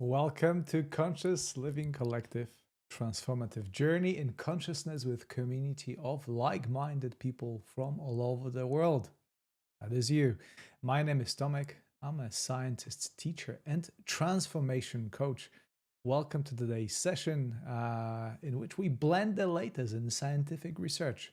Welcome to Conscious Living Collective, transformative journey in consciousness with community of like-minded people from all over the world. That is you. My name is Tomek. I'm a scientist, teacher, and transformation coach. Welcome to today's session in which we blend the latest in scientific research,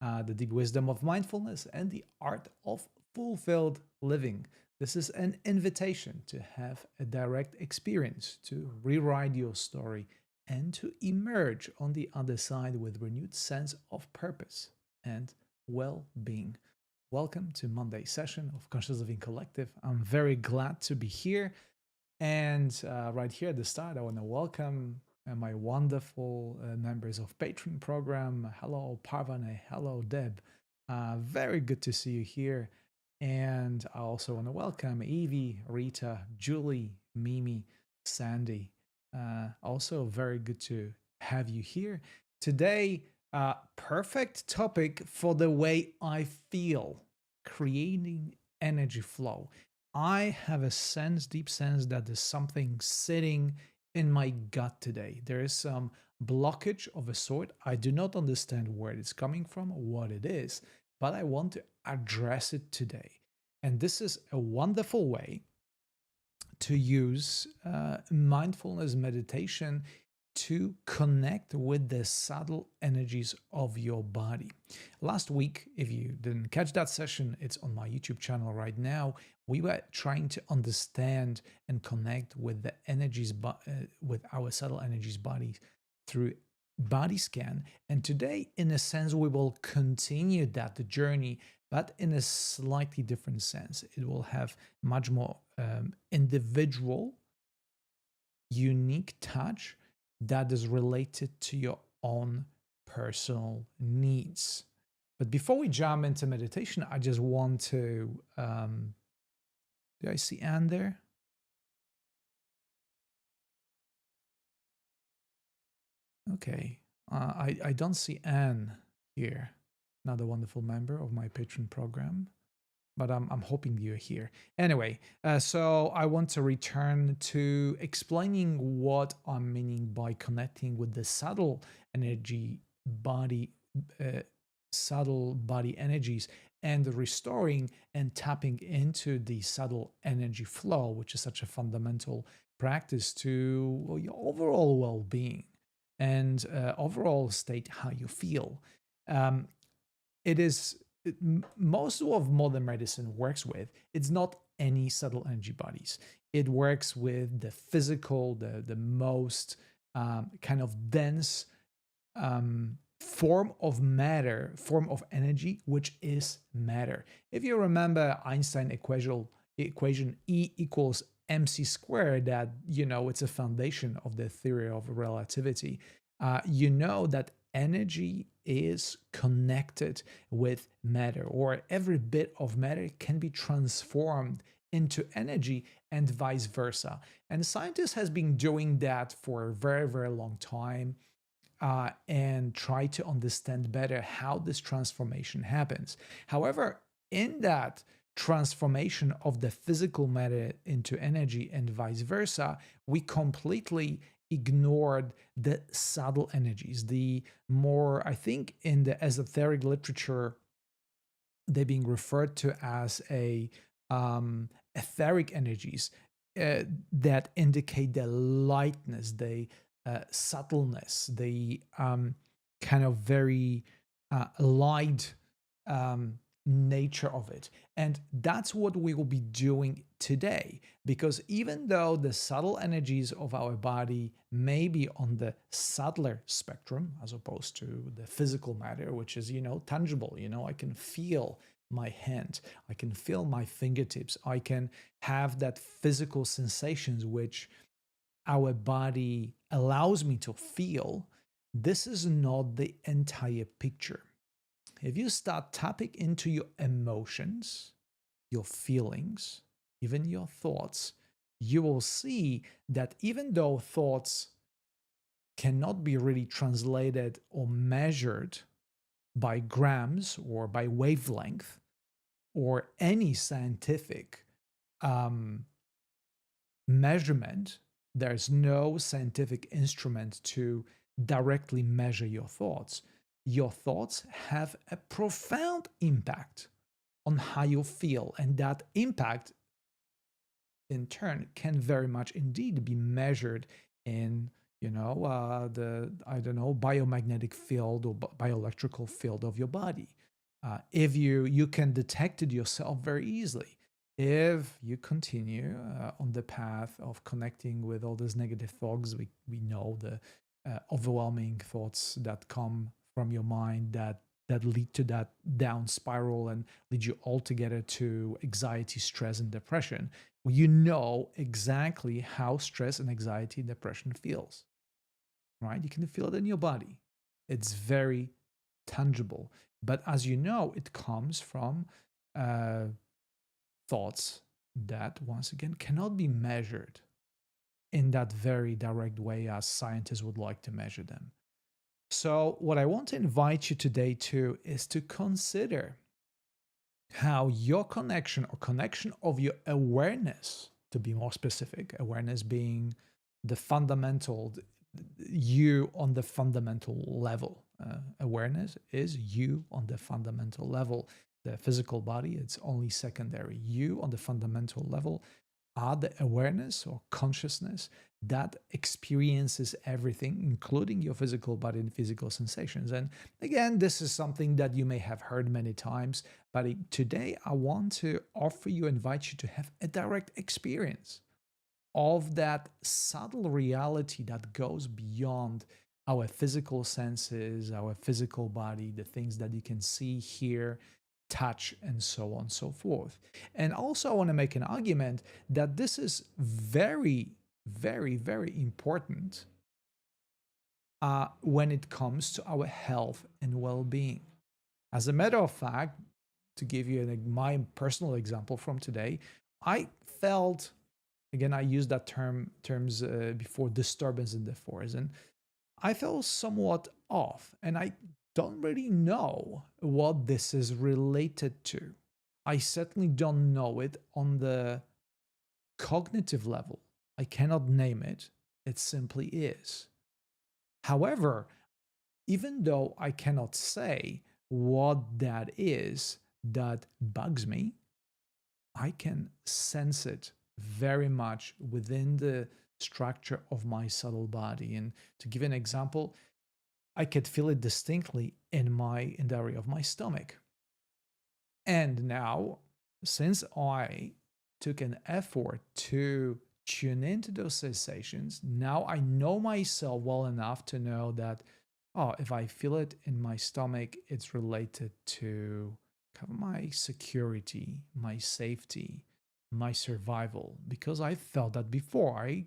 the deep wisdom of mindfulness, and the art of fulfilled living. This is an invitation to have a direct experience, to rewrite your story, and to emerge on the other side with renewed sense of purpose and well-being. Welcome to Monday's session of Conscious Living Collective. I'm very glad to be here. And right here at the start, I want to welcome my wonderful members of Patreon program. Hello, Parvane. Hello, Deb. Very good to see you here. And I also want to welcome Evie, Rita, Julie, Mimi, Sandy. Also, very good to have you here. Today, perfect topic for the way I feel, creating energy flow. I have a sense, deep sense, that there's something sitting in my gut today. There is some blockage of a sort. I do not understand where it's coming from, what it is, but I want to address it today. And this is a wonderful way to use mindfulness meditation to connect with the subtle energies of your body. Last week, if you didn't catch that session, it's on my YouTube channel right now. We were trying to understand and connect with the energies, with our subtle energies bodies through body scan. And today, in a sense, we will continue that journey, but in a slightly different sense. It will have much more individual, unique touch that is related to your own personal needs. But before we jump into meditation, I just want to, do I see Anne there? Okay, I don't see Anne here, another wonderful member of my Patreon program, but I'm hoping you're here. Anyway, so I want to return to explaining what I'm meaning by connecting with the subtle energy body, subtle body energies, and restoring and tapping into the subtle energy flow, which is such a fundamental practice to your overall well-being and overall state how you feel. It is most of modern medicine works with, it's not any subtle energy bodies. It works with the physical, the most kind of dense form of matter, form of energy, which is matter. If you remember Einstein equation E equals mc squared, that it's a foundation of the theory of relativity. That energy is connected with matter, or every bit of matter can be transformed into energy and vice versa. And scientists has been doing that for a very, very long time and try to understand better how this transformation happens. However, in that transformation of the physical matter into energy and vice versa, we completely ignored the subtle energies, the more, I think, in the esoteric literature, they're being referred to as etheric energies that indicate the lightness, the subtleness, the kind of very light nature of it. And that's what we will be doing today, because even though the subtle energies of our body may be on the subtler spectrum as opposed to the physical matter, which is, tangible, I can feel my hand, I can feel my fingertips, I can have that physical sensations which our body allows me to feel. This is not the entire picture. If you start tapping into your emotions, your feelings, even your thoughts, you will see that even though thoughts cannot be really translated or measured by grams or by wavelength or any scientific measurement, There's no scientific instrument to directly measure your thoughts. Your thoughts have a profound impact on how you feel, and that impact in turn can very much indeed be measured in the, I don't know, biomagnetic field or bioelectrical field of your body. If you can detect it yourself very easily. If you continue on the path of connecting with all those negative thoughts, we know the overwhelming thoughts that come from your mind that lead to that down spiral and lead you altogether to anxiety, stress, and depression. You know exactly how stress and anxiety and depression feels, right? You can feel it in your body. It's very tangible. But as you know, it comes from uh, thoughts that, once again, cannot be measured in that very direct way as scientists would like to measure them. So, what I want to invite you today to is to consider how your connection or connection of your awareness, to be more specific, awareness being the fundamental, you on the fundamental level. Awareness is you on the fundamental level. The physical body, it's only secondary. You on the fundamental level are the awareness or consciousness that experiences everything, including your physical body and physical sensations. And again, this is something that you may have heard many times, but today I want to offer you, invite you to have a direct experience of that subtle reality that goes beyond our physical senses, our physical body, the things that you can see, hear, touch, and so on and so forth. And also, I want to make an argument that this is very, very, very important when it comes to our health and well being. As a matter of fact, to give you my personal example from today, I felt, again, I used that terms before, disturbance in the forest, and I felt somewhat off, and I don't really know what this is related to. I certainly don't know it on the cognitive level. I cannot name it. It simply is. However, even though I cannot say what that is that bugs me, I can sense it very much within the structure of my subtle body. And to give an example, I could feel it distinctly in the area of my stomach. And now, since I took an effort to tune into those sensations, now I know myself well enough to know that, oh, if I feel it in my stomach, it's related to my security, my safety, my survival, because I felt that before. I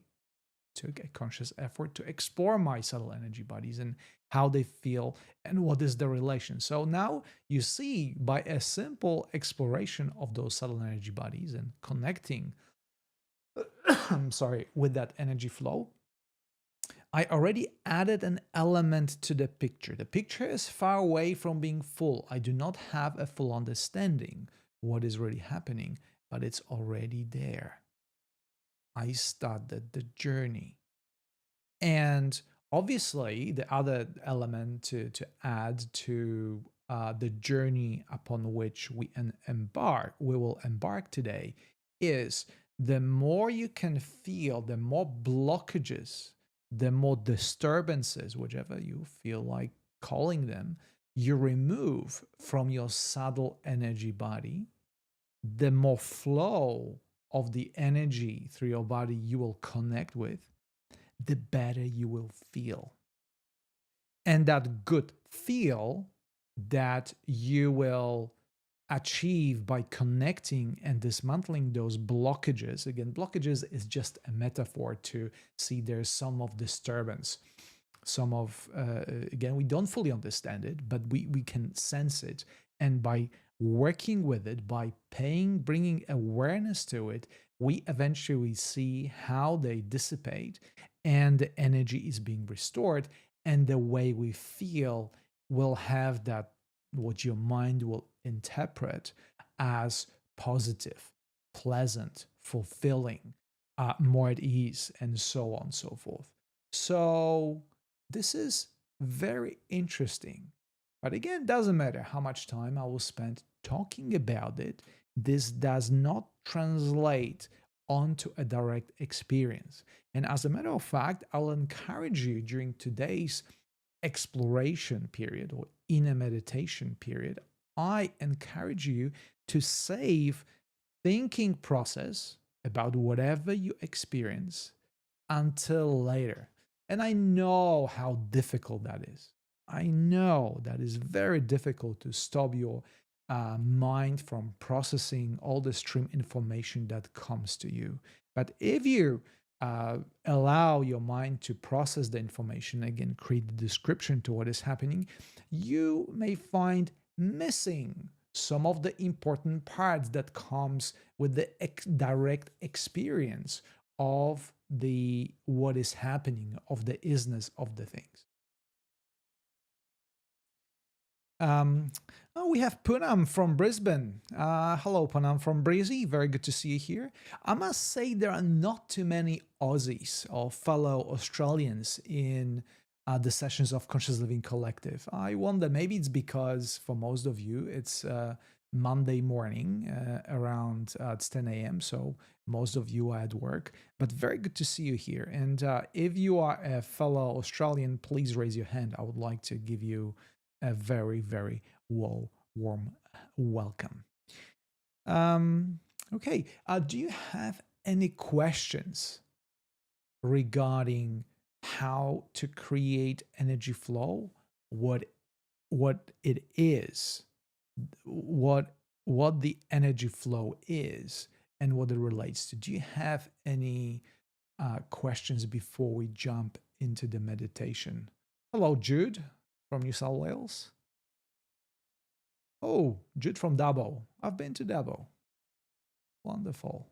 took a conscious effort to explore my subtle energy bodies and how they feel and what is the relation. So now you see, by a simple exploration of those subtle energy bodies and connecting I'm sorry, with that energy flow, I already added an element to the picture. The picture is far away from being full. I do not have a full understanding what is really happening, but it's already there. I started the journey. And obviously, the other element to add to the journey upon which we will embark today, is the more you can feel, the more blockages, the more disturbances, whichever you feel like calling them, you remove from your subtle energy body, the more flow of the energy through your body you will connect with, the better you will feel. And that good feel that you will achieve by connecting and dismantling those blockages. Again, blockages is just a metaphor to see there's some of disturbance. Some of, again, we don't fully understand it, but we can sense it. And by working with it, by bringing awareness to it, we eventually see how they dissipate and the energy is being restored. And the way we feel will have that, what your mind will interpret as positive, pleasant, fulfilling. more at ease, and so on and so forth. So this is very interesting. But again, doesn't matter how much time I will spend talking about it. This does not translate onto a direct experience. And as a matter of fact, I'll encourage you during today's exploration period or inner meditation period, I encourage you to save thinking process about whatever you experience until later. And I know how difficult that is. I know that is very difficult to stop your mind from processing all the stream information that comes to you. But if you allow your mind to process the information, again, create the description to what is happening, you may find missing some of the important parts that comes with the direct experience of the what is happening, of the isness of the things. um, we have Punam from Brisbane. Hello, Punam from Breezy. Very good to see you here. I must say there are not too many Aussies or fellow Australians in the sessions of Conscious Living Collective. I wonder, maybe it's because for most of you it's Monday morning around it's 10 a.m. So most of you are at work. But very good to see you here. And if you are a fellow Australian, please raise your hand. I would like to give you a very, very warm welcome. Okay, do you have any questions regarding how to create energy flow? What it is, what the energy flow is, and what it relates to? Do you have any questions before we jump into the meditation? Hello, Jude from New South Wales. Oh, Jude from Dabo. I've been to Dabo. Wonderful.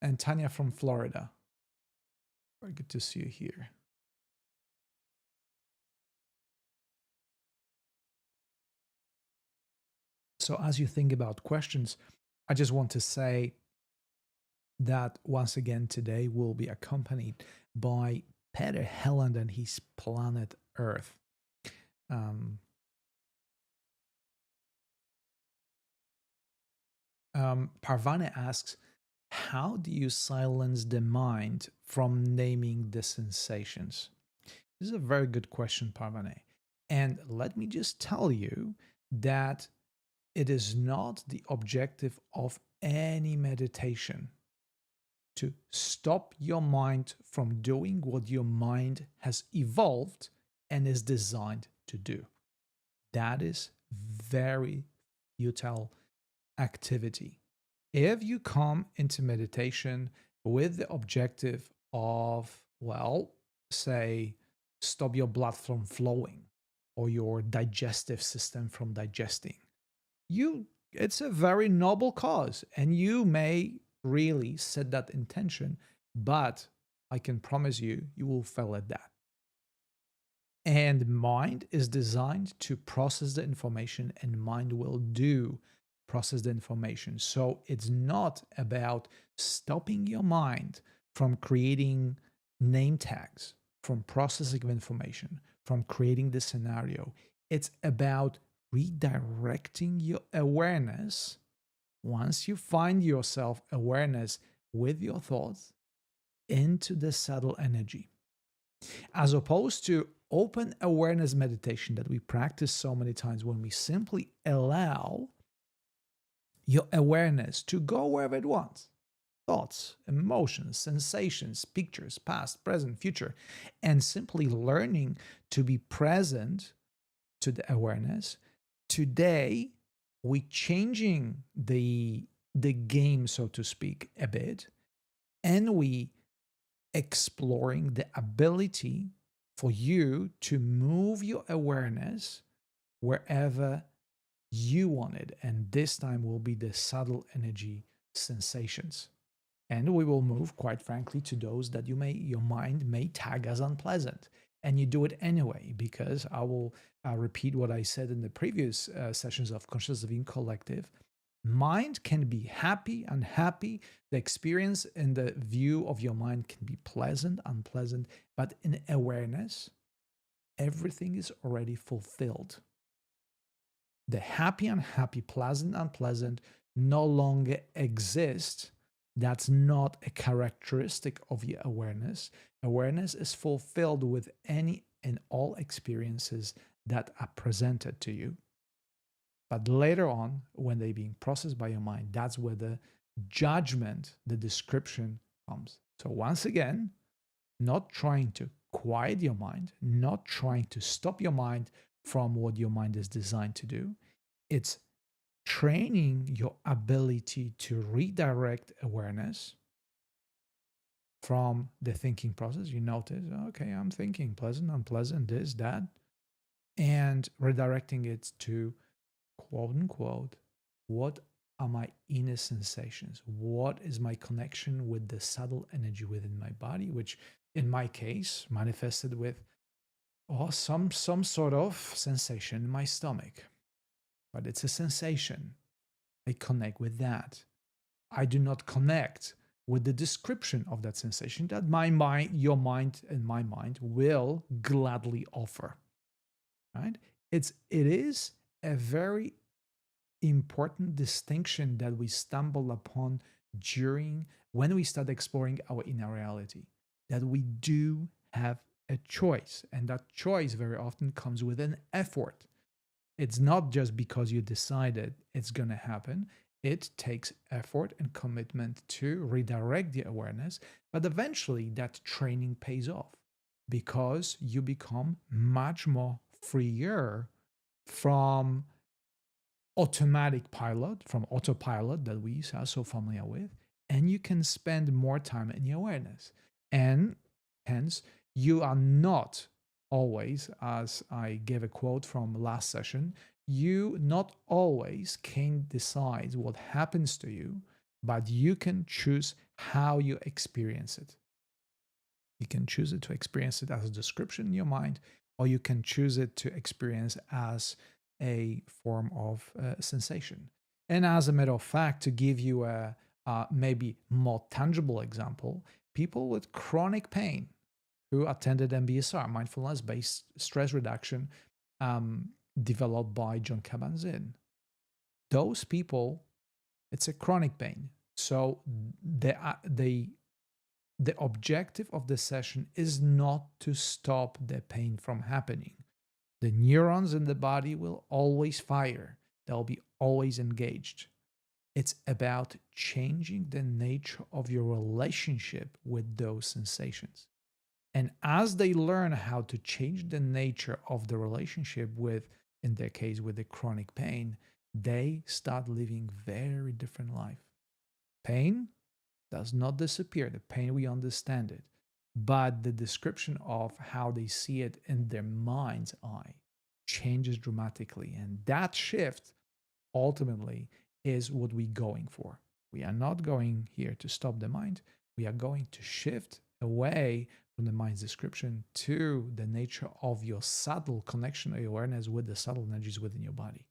And Tanya from Florida. Very good to see you here. So, as you think about questions, I just want to say that once again today we'll be accompanied by Peter Helland and his planet Earth. Parvana asks, how do you silence the mind from naming the sensations? This is a very good question, Parvane. And let me just tell you that it is not the objective of any meditation to stop your mind from doing what your mind has evolved and is designed to do. That is very futile activity. If you come into meditation with the objective of, well, say, stop your blood from flowing or your digestive system from digesting, it's a very noble cause and you may really set that intention, but I can promise you, you will fail at that. And mind is designed to process the information, and mind will do process the information. So it's not about stopping your mind from creating name tags, from processing of information, from creating the scenario. It's about redirecting your awareness. Once you find yourself awareness with your thoughts into the subtle energy, as opposed to open awareness meditation that we practice so many times, when we simply allow your awareness to go wherever it wants. Thoughts, emotions, sensations, pictures, past, present, future, and simply learning to be present to the awareness. Today, we're changing the game, so to speak, a bit, and we exploring the ability for you to move your awareness wherever you want it. And this time will be the subtle energy sensations. And we will move, quite frankly, to those that your mind may tag as unpleasant. And you do it anyway, because I will repeat what I said in the previous sessions of Conscious Living Collective. Mind can be happy, unhappy. The experience in the view of your mind can be pleasant, unpleasant. But in awareness, everything is already fulfilled. The happy, unhappy, pleasant, unpleasant no longer exist. That's not a characteristic of your awareness. Awareness is fulfilled with any and all experiences that are presented to you. But later on, when they're being processed by your mind, that's where the judgment, the description comes. So once again, not trying to quiet your mind, not trying to stop your mind from what your mind is designed to do. It's training your ability to redirect awareness from the thinking process. You notice, okay, I'm thinking pleasant, unpleasant, this, that, and redirecting it to quote unquote, what are my inner sensations? What is my connection with the subtle energy within my body, which in my case manifested with some sort of sensation in my stomach. But it's a sensation. I connect with that. I do not connect with the description of that sensation that my mind, your mind, and my mind will gladly offer. Right? It is a very important distinction that we stumble upon during when we start exploring our inner reality, that we do have a choice, and that choice very often comes with an effort. It's not just because you decided it's going to happen. It takes effort and commitment to redirect the awareness, but eventually that training pays off because you become much more freer from autopilot that we are so familiar with, and you can spend more time in your awareness. And hence, you are not always, as I gave a quote from last session, you not always can decide what happens to you, but you can choose how you experience it. You can choose it to experience it as a description in your mind, or you can choose it to experience as a form of sensation. And as a matter of fact, to give you a maybe more tangible example, people with chronic pain who attended MBSR, mindfulness-based stress reduction, developed by John Kabat-Zinn. Those people, it's a chronic pain. So the objective of the session is not to stop the pain from happening. The neurons in the body will always fire. They'll be always engaged. It's about changing the nature of your relationship with those sensations. And as they learn how to change the nature of the relationship with, in their case, with the chronic pain, they start living very different life. Pain does not disappear. The pain, we understand it. But the description of how they see it in their mind's eye changes dramatically. And that shift ultimately is what we're going for. We are not going here to stop the mind. We are going to shift away from the mind's description to the nature of your subtle connection or awareness with the subtle energies within your body.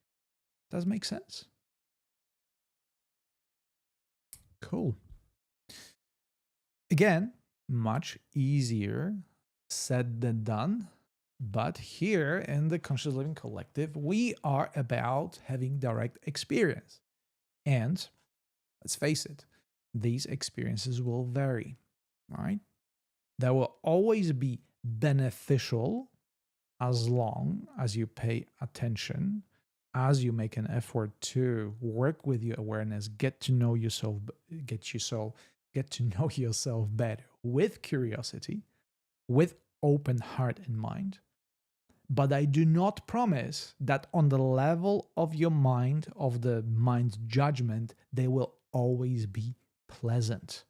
Does it make sense? Cool. Again, much easier said than done. But here in the Conscious Living Collective, we are about having direct experience. And let's face it, these experiences will vary, right? They will always be beneficial as long as you pay attention, as you make an effort to work with your awareness, get to know yourself better with curiosity, with open heart and mind. But I do not promise that on the level of your mind, of the mind's judgment, they will always be pleasant.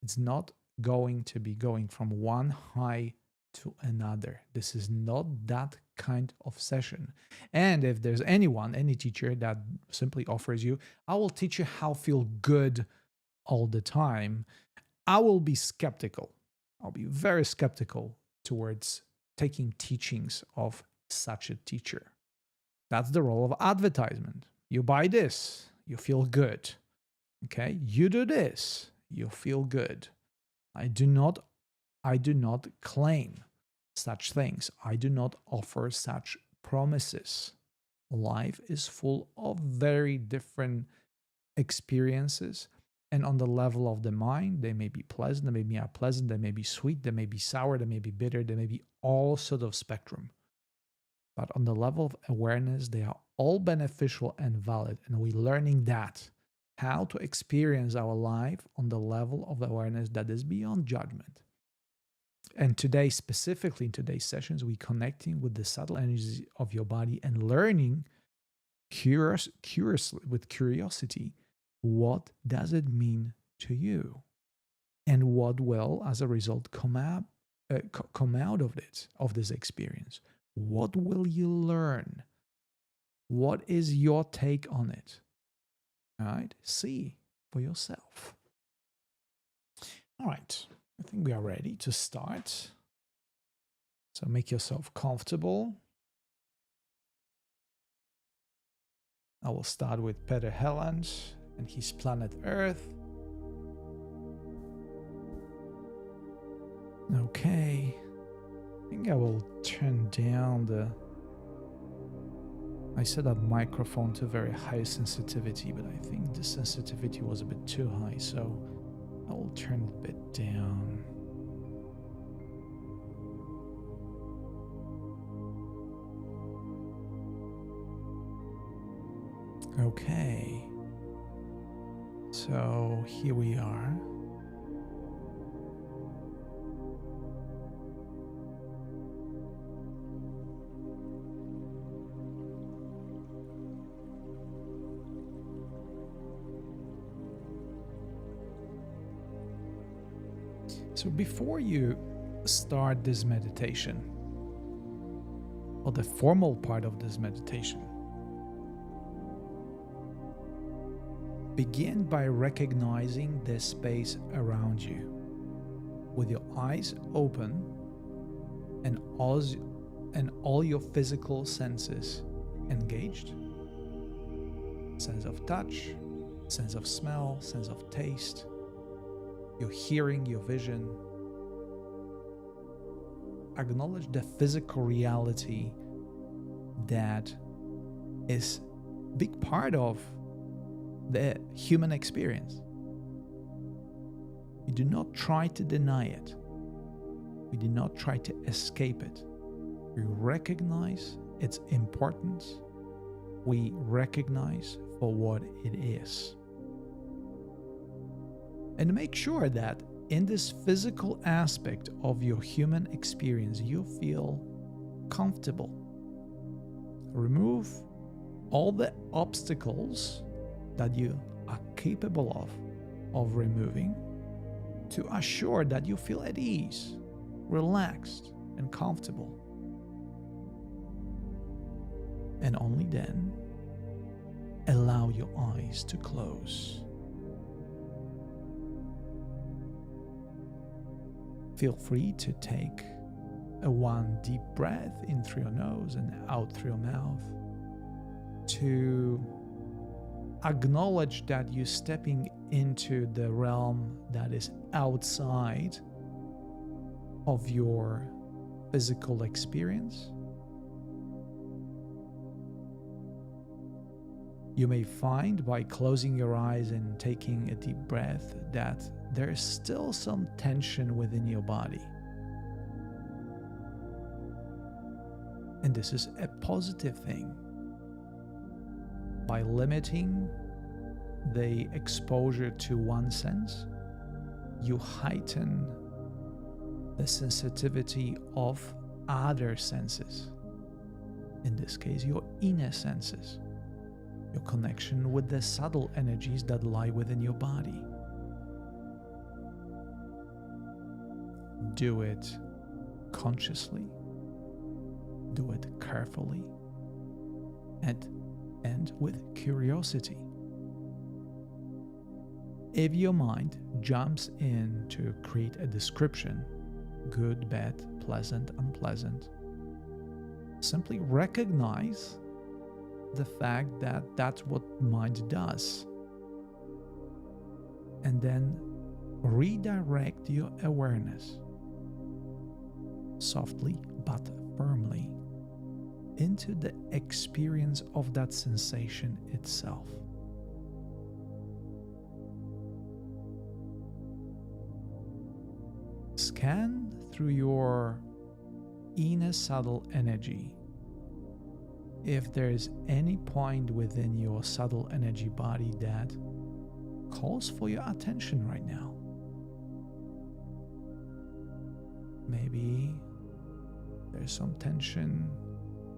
It's not going to be going from one high to another. This is not that kind of session. And if there's any teacher that simply offers you, I will teach you how to feel good all the time, I will be skeptical. I'll be very skeptical towards taking teachings of such a teacher. That's the role of advertisement. You buy this, you feel good. Okay, you do this, you feel good. I do not claim such things. I do not offer such promises. Life is full of very different experiences. And on the level of the mind, they may be pleasant, they may be unpleasant, they may be sweet, they may be sour, they may be bitter, they may be all sort of spectrum. But on the level of awareness, they are all beneficial and valid. And we're learning that, how to experience our life on the level of awareness that is beyond judgment. And today, specifically in today's sessions, we're connecting with the subtle energies of your body and learning with curiosity, what does it mean to you? And what will, as a result, come out of this experience? What will you learn? What is your take on it? All right, see for yourself. All right, I think we are ready to start. So make yourself comfortable. I will start with Peter Helland and his planet Earth. Okay, I think I will turn down I set up microphone to very high sensitivity, but I think the sensitivity was a bit too high, so I will turn it a bit down. Okay, so here we are. So before you start this meditation, or the formal part of this meditation, begin by recognizing the space around you with your eyes open and all your physical senses engaged. Sense of touch, sense of smell, sense of taste, your hearing, your vision. Acknowledge the physical reality that is a big part of the human experience. We do not try to deny it. We do not try to escape it. We recognize its importance. We recognize for what it is. And make sure that in this physical aspect of your human experience, you feel comfortable. Remove all the obstacles that you are capable of removing to assure that you feel at ease, relaxed, and comfortable. And only then allow your eyes to close. Feel free to take one deep breath in through your nose and out through your mouth to acknowledge that you're stepping into the realm that is outside of your physical experience. You may find by closing your eyes and taking a deep breath that there is still some tension within your body. And this is a positive thing. By limiting the exposure to one sense, you heighten the sensitivity of other senses. In this case, your inner senses, your connection with the subtle energies that lie within your body. Do it consciously, do it carefully, and with curiosity. If your mind jumps in to create a description, good, bad, pleasant, unpleasant, simply recognize the fact that that's what mind does. And then redirect your awareness softly but firmly into the experience of that sensation itself. Scan through your inner subtle energy. If there is any point within your subtle energy body that calls for your attention right now, maybe there's some tension,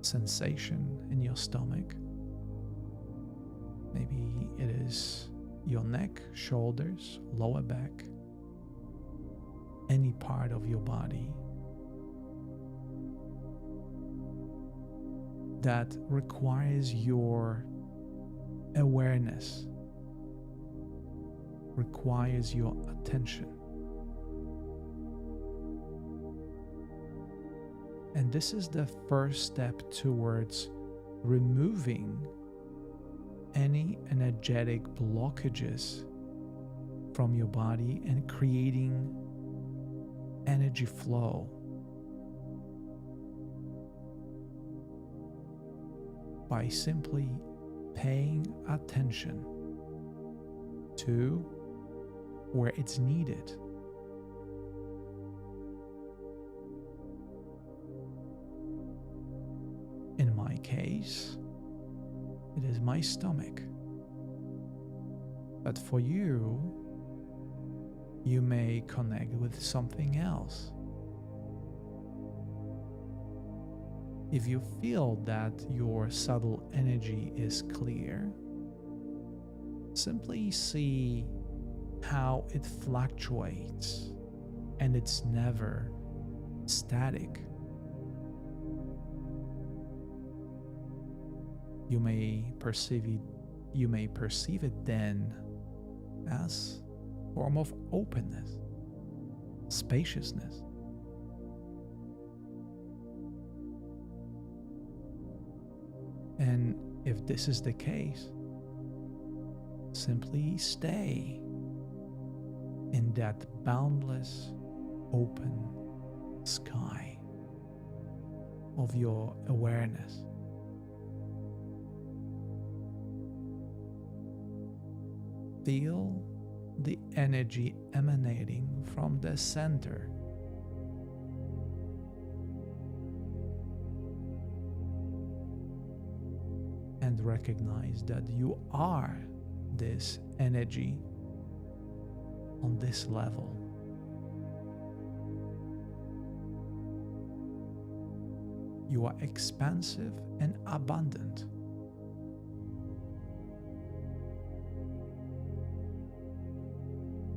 sensation in your stomach. Maybe it is your neck, shoulders, lower back, any part of your body that requires your awareness, requires your attention. And this is the first step towards removing any energetic blockages from your body and creating energy flow. By simply paying attention to where it's needed. In my case, it is my stomach. But for you, you may connect with something else. If you feel that your subtle energy is clear, simply see how it fluctuates and it's never static. You may perceive it then as a form of openness, spaciousness. And if this is the case, simply stay in that boundless, open sky of your awareness. Feel the energy emanating from the center. And recognize that you are this energy on this level. You are expansive and abundant.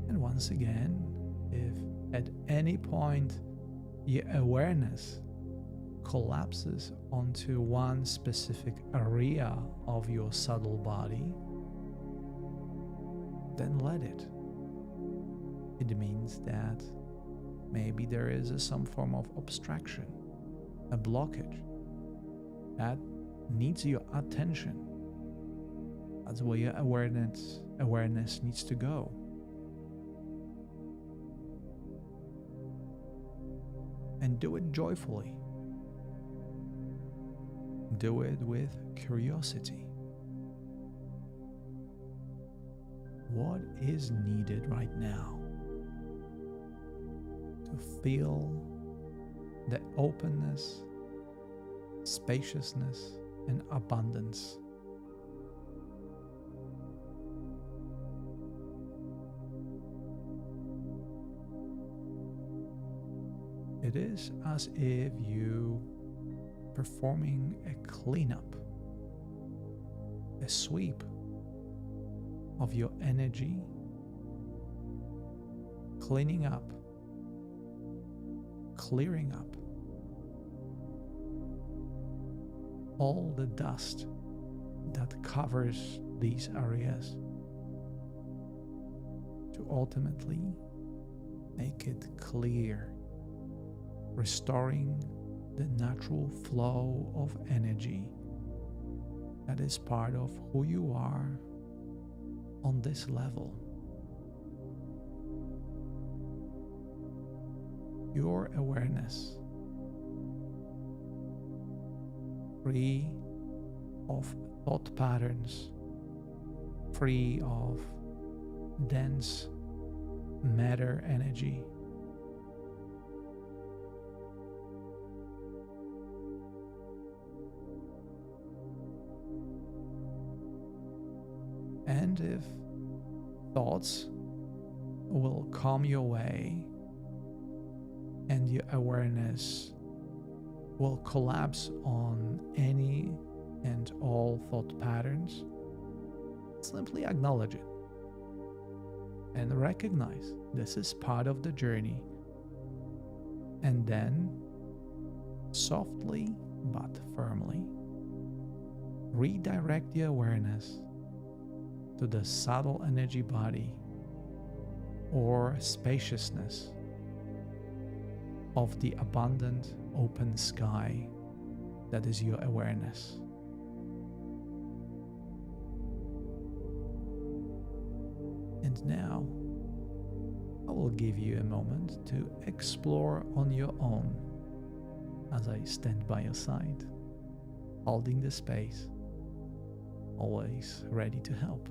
And once again, if at any point your awareness collapses onto one specific area of your subtle body, then let it. It means that maybe there is some form of obstruction, a blockage that needs your attention. That's where your awareness needs to go. And do it joyfully. Do it with curiosity. What is needed right now to feel the openness, spaciousness, and abundance? It is as if you performing a cleanup, a sweep of your energy, cleaning up, clearing up all the dust that covers these areas to ultimately make it clear, restoring the natural flow of energy that is part of who you are on this level. Your awareness, free of thought patterns, free of dense matter energy. And if thoughts will come your way and your awareness will collapse on any and all thought patterns, simply acknowledge it and recognize this is part of the journey. And then, softly but firmly, redirect the awareness to the subtle energy body or spaciousness of the abundant open sky that is your awareness. And now, I will give you a moment to explore on your own as I stand by your side, holding the space, always ready to help.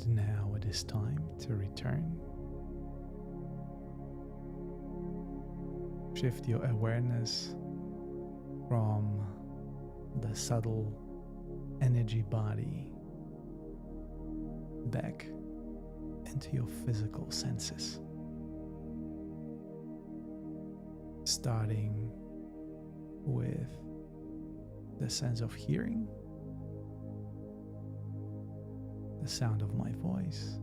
now it is time to return. Shift your awareness from the subtle energy body back into your physical senses. Starting with the sense of hearing, the sound of my voice,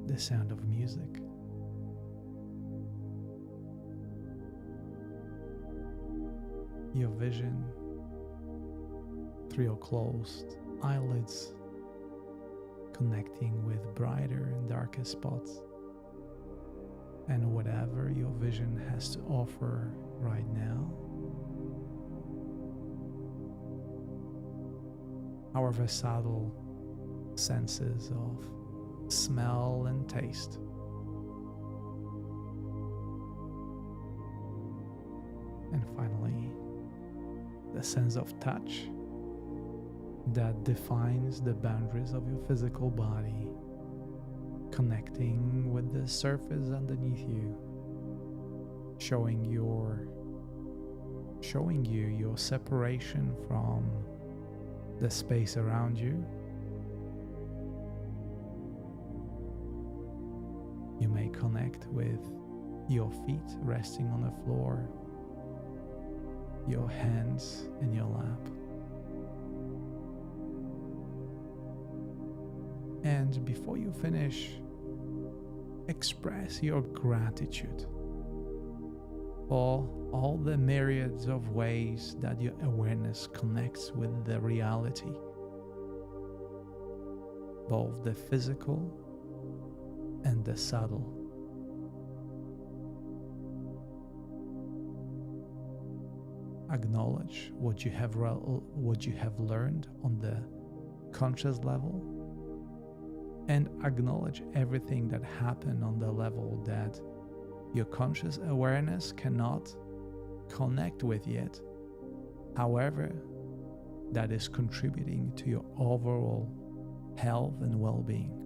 the sound of music. Your vision through your closed eyelids, connecting with brighter and darker spots, and whatever your vision has to offer right now. However subtle senses of smell and taste. And finally, the sense of touch that defines the boundaries of your physical body, connecting with the surface underneath you, showing you your separation from the space around you. You may connect with your feet resting on the floor, your hands in your lap. And before you finish, express your gratitude for all the myriads of ways that your awareness connects with the reality, both the physical and the subtle. Acknowledge what you have learned on the conscious level, and acknowledge everything that happened on the level that your conscious awareness cannot connect with yet. However, that is contributing to your overall health and well-being.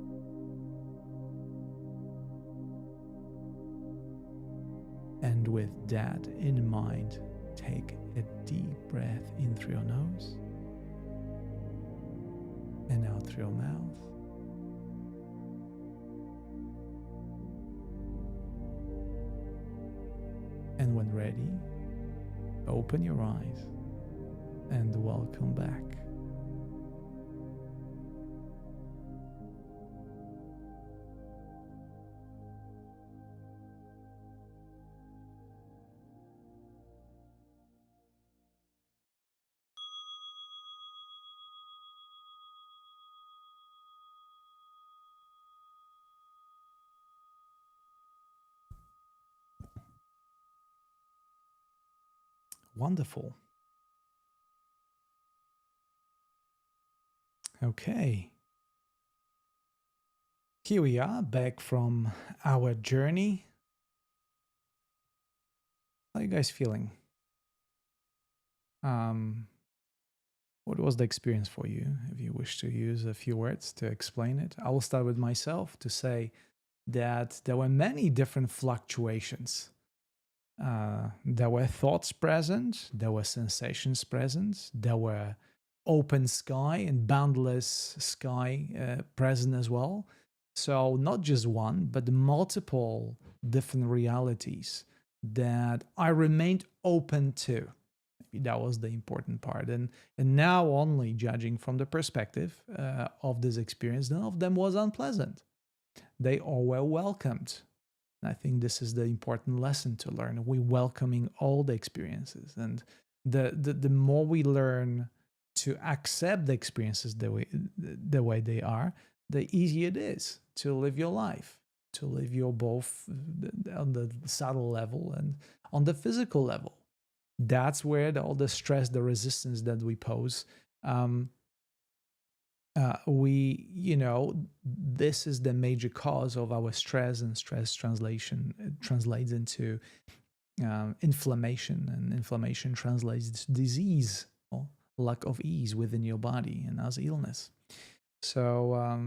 And with that in mind, take a deep breath in through your nose and out through your mouth. And when ready, open your eyes and welcome back. Wonderful. Okay. Here we are back from our journey. How are you guys feeling? What was the experience for you? If you wish to use a few words to explain it, I will start with myself to say that there were many different fluctuations. There were thoughts present, there were sensations present, there were open sky and boundless sky present as well. So not just one, but multiple different realities that I remained open to. Maybe that was the important part. And now, only judging from the perspective of this experience, none of them was unpleasant. They all were welcomed. And I think this is the important lesson to learn. We're welcoming all the experiences. And the more we learn to accept the experiences the way they are, the easier it is to live your life, to live your both on the subtle level and on the physical level. That's where all the stress, the resistance that we pose, this is the major cause of our stress, and stress translates into inflammation, and inflammation translates to disease or lack of ease within your body and as illness. So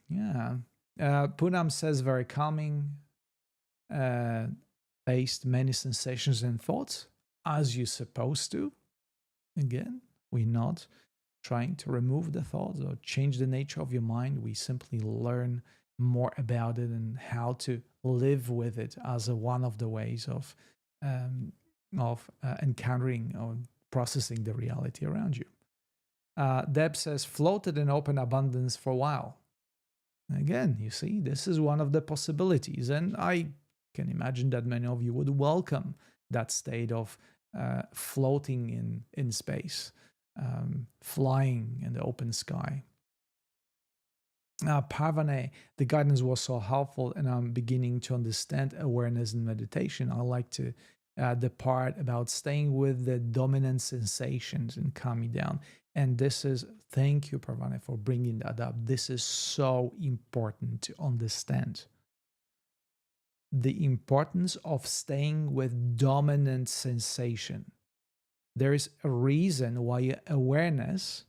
yeah, Poonam says very calming, uh, faced many sensations and thoughts as you're supposed to. Again, we're not trying to remove the thoughts or change the nature of your mind. We simply learn more about it and how to live with it as one of the ways um, of encountering or processing the reality around you. Deb says, floated in open abundance for a while. Again, you see, this is one of the possibilities. And I can imagine that many of you would welcome that state of floating in space, flying in the open sky. Parvane, the guidance was so helpful, and I'm beginning to understand awareness and meditation. I like to the part about staying with the dominant sensations and calming down. And this is, thank you, Parvane, for bringing that up. This is so important to understand. The importance of staying with dominant sensation. There is a reason why awareness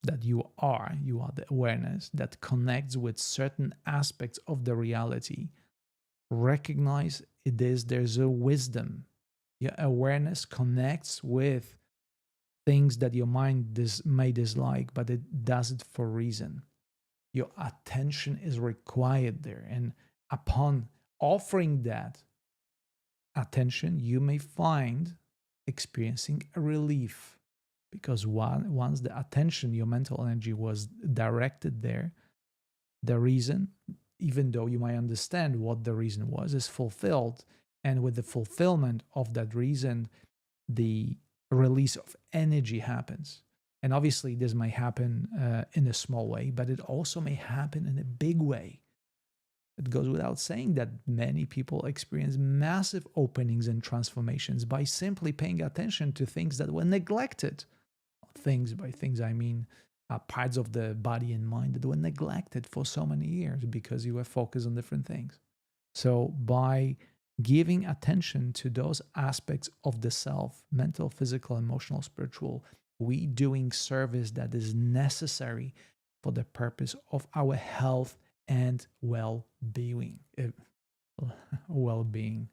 that you are the awareness that connects with certain aspects of the reality. Recognize there's a wisdom. Your awareness connects with things that your mind may dislike, but it does it for a reason. Your attention is required there, and upon offering that attention, you may find experiencing a relief, because once the attention, your mental energy was directed there, the reason, even though you might understand what the reason was, is fulfilled. And with the fulfillment of that reason, the release of energy happens. And obviously, this may happen in a small way, but it also may happen in a big way. It goes without saying that many people experience massive openings and transformations by simply paying attention to things that were neglected. Things, by things I mean parts of the body and mind that were neglected for so many years because you were focused on different things. So by giving attention to those aspects of the self, mental, physical, emotional, spiritual, we doing service that is necessary for the purpose of our health and well-being. Well-being.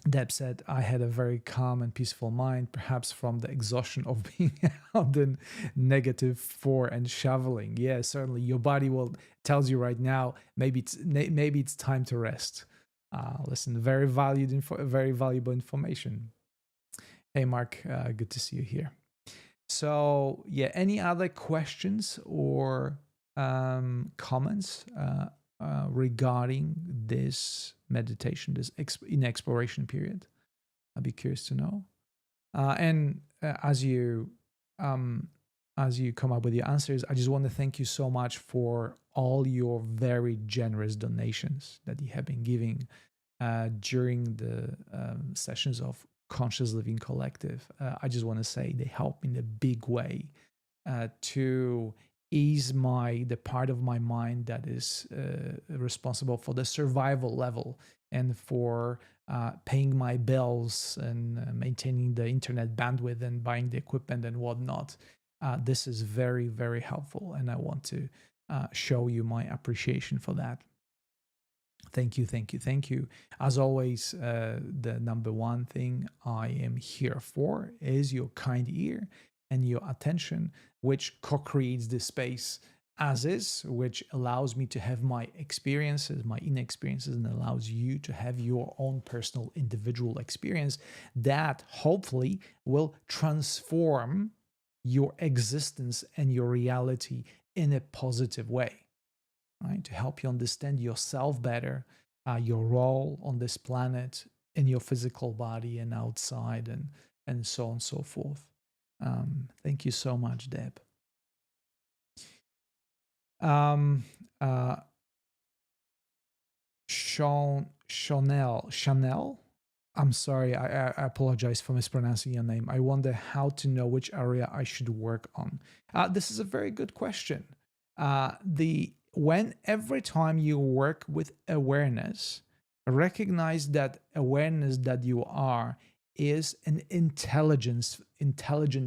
Deb said, I had a very calm and peaceful mind, perhaps from the exhaustion of being out in -4 and shoveling. Yeah, certainly. Your body will tells you right now, maybe it's time to rest. Listen, very valuable information. Hey, Mark, good to see you here. So, yeah, any other questions or comments regarding this meditation, this in exploration period? I'd be curious to know. And as you come up with your answers, I just want to thank you so much for all your very generous donations that you have been giving during the sessions of Conscious Living Collective. I just want to say they help in a big way to ease the part of my mind that is responsible for the survival level and for paying my bills and maintaining the internet bandwidth and buying the equipment and whatnot. This is very, very helpful, and I want to show you my appreciation for that. Thank you, thank you, thank you. As always, the number one thing I am here for is your kind ear and your attention, which co-creates this space as is, which allows me to have my experiences, my inner experiences, and allows you to have your own personal individual experience that hopefully will transform your existence and your reality in a positive way. Right, to help you understand yourself better, your role on this planet, in your physical body and outside, and so on and so forth. Thank you so much, Deb. Chanel. I'm sorry, I apologize for mispronouncing your name. I wonder how to know which area I should work on. This is a very good question. Every time you work with awareness, recognize that awareness that you are is an intelligent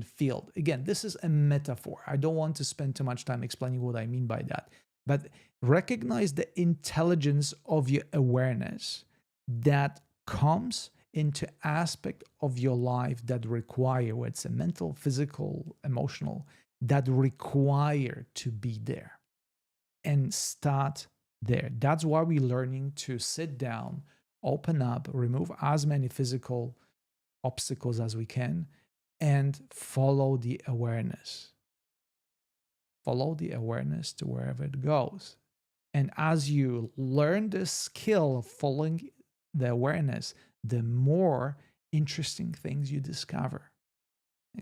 field. Again, this is a metaphor. I don't want to spend too much time explaining what I mean by that. But recognize the intelligence of your awareness that comes into aspect of your life that require, whether it's a mental, physical, emotional, that require to be there, and start there. That's why we're learning to sit down, open up, remove as many physical obstacles as we can, and follow the awareness. Follow the awareness to wherever it goes. And as you learn the skill of following the awareness, the more interesting things you discover.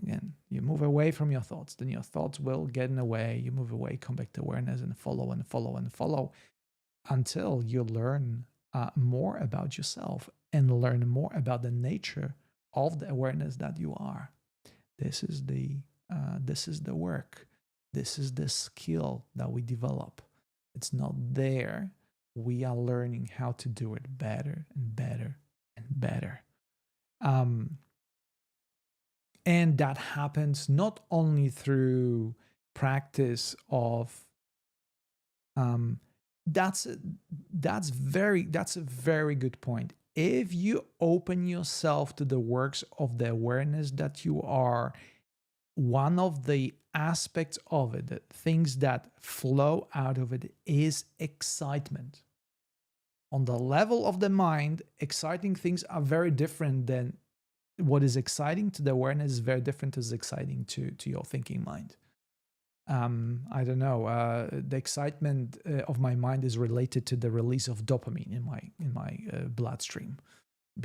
Again, you move away from your thoughts, then your thoughts will get in the way. You move away, come back to awareness, and follow and follow and follow until you learn more about yourself and learn more about the nature of the awareness that you are. This is the work. This is the skill that we develop. It's not there. We are learning how to do it better and better and better. And that happens not only through practice of that's a very good point. If you open yourself to the works of the awareness that you are, one of the aspects of it, the things that flow out of it, is excitement. On the level of the mind, exciting things are very different than what is exciting to the awareness is very different as exciting to your thinking mind. I don't know. The excitement of my mind is related to the release of dopamine in my bloodstream.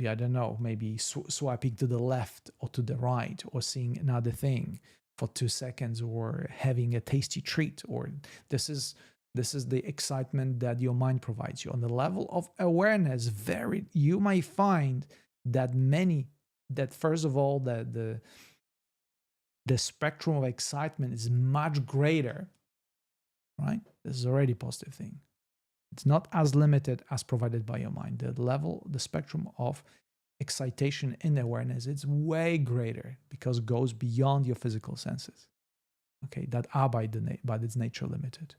I don't know, maybe swiping to the left or to the right, or seeing another thing for 2 seconds, or having a tasty treat. Or this is the excitement that your mind provides you. On the level of awareness, you might find that first of all, the spectrum of excitement is much greater, right? This is already a positive thing. It's not as limited as provided by your mind. The spectrum of excitation in awareness, it's way greater because it goes beyond your physical senses, okay, that are by its nature limited.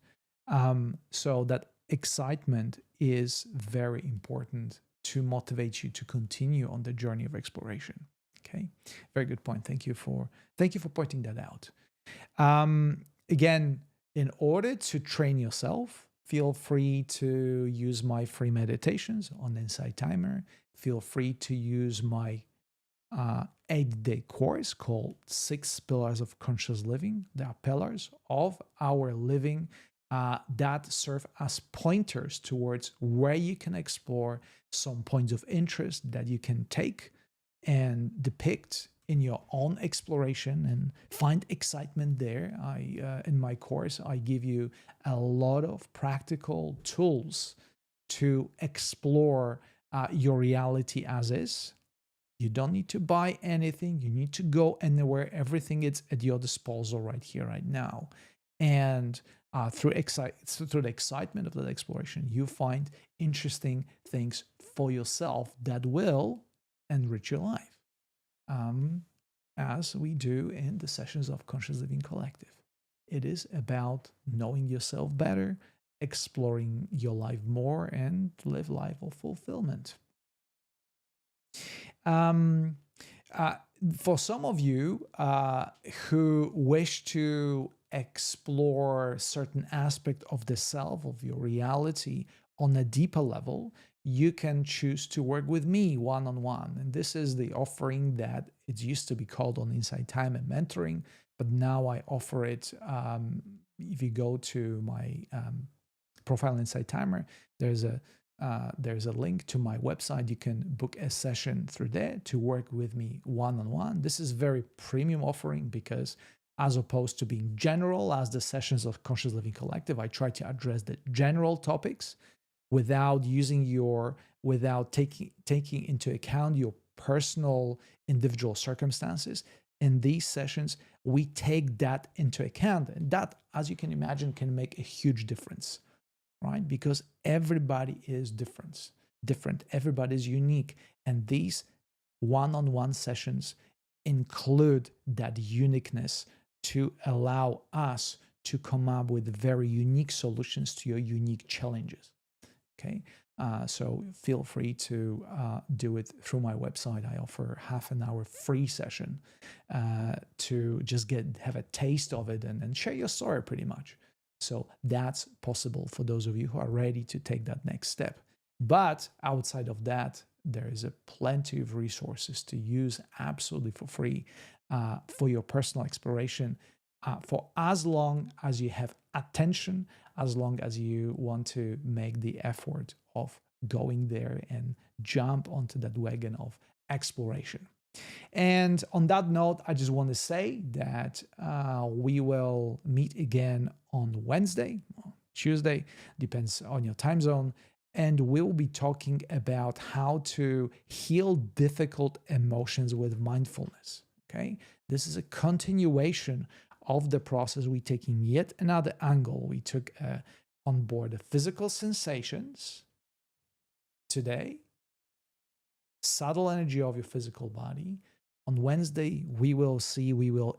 So that excitement is very important to motivate you to continue on the journey of exploration. Okay, very good point. Thank you for pointing that out. Again, in order to train yourself, feel free to use my free meditations on Insight Timer. Feel free to use my 8-day course called 6 Pillars of Conscious Living. They are pillars of our living that serve as pointers towards where you can explore some points of interest that you can take and depict in your own exploration and find excitement there. In my course, I give you a lot of practical tools to explore your reality as is. You don't need to buy anything. You need to go anywhere. Everything is at your disposal right here, right now. And through the excitement of that exploration, you find interesting things for yourself that will enrich your life, as we do in the sessions of Conscious Living Collective. It is about knowing yourself better, exploring your life more, and live life of fulfillment. For some of you who wish to explore certain aspect of the self, of your reality on a deeper level, you can choose to work with me one-on-one. And this is the offering that it used to be called on Insight Time and Mentoring, but now I offer it. If you go to my profile Insight Timer, there's a link to my website. You can book a session through there to work with me one-on-one. This is very premium offering because, as opposed to being general as the sessions of Conscious Living Collective, I try to address the general topics without taking into account your personal individual circumstances. In these sessions, we take that into account, and that, as you can imagine, can make a huge difference, right? Because everybody is different. Everybody is unique, and these one-on-one sessions include that uniqueness to allow us to come up with very unique solutions to your unique challenges. Okay. So feel free to do it through my website. I offer half an hour free session to just have a taste of it and share your story pretty much. So that's possible for those of you who are ready to take that next step. But outside of that, there is a plenty of resources to use absolutely for free for your personal exploration for as long as you have attention, as long as you want to make the effort of going there and jump onto that wagon of exploration. And on that note, I just want to say that we will meet again on Wednesday, Tuesday, depends on your time zone. And we'll be talking about how to heal difficult emotions with mindfulness. Okay. This is a continuation of the process. We're taking yet another angle. We took on board the physical sensations today, subtle energy of your physical body. On Wednesday, we will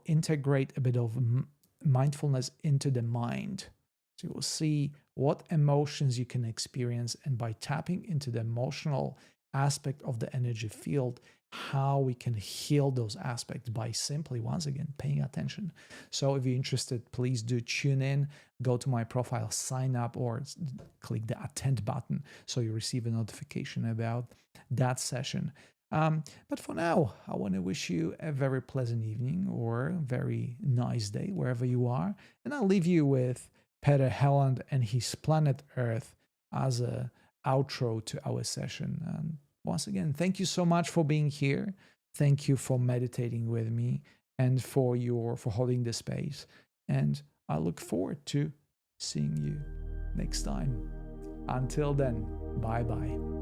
integrate a bit of mindfulness into the mind. So you will see what emotions you can experience, and by tapping into the emotional aspect of the energy field, how we can heal those aspects by simply, once again, paying attention. So if you're interested, please do tune in, go to my profile, sign up, or click the attend button so you receive a notification about that session. But for now, I want to wish you a very pleasant evening or a very nice day wherever you are. And I'll leave you with Peter Helland and his planet Earth as a outro to our session. And once again, thank you so much for being here. Thank you for meditating with me and for holding the space. And I look forward to seeing you next time. Until then, bye-bye.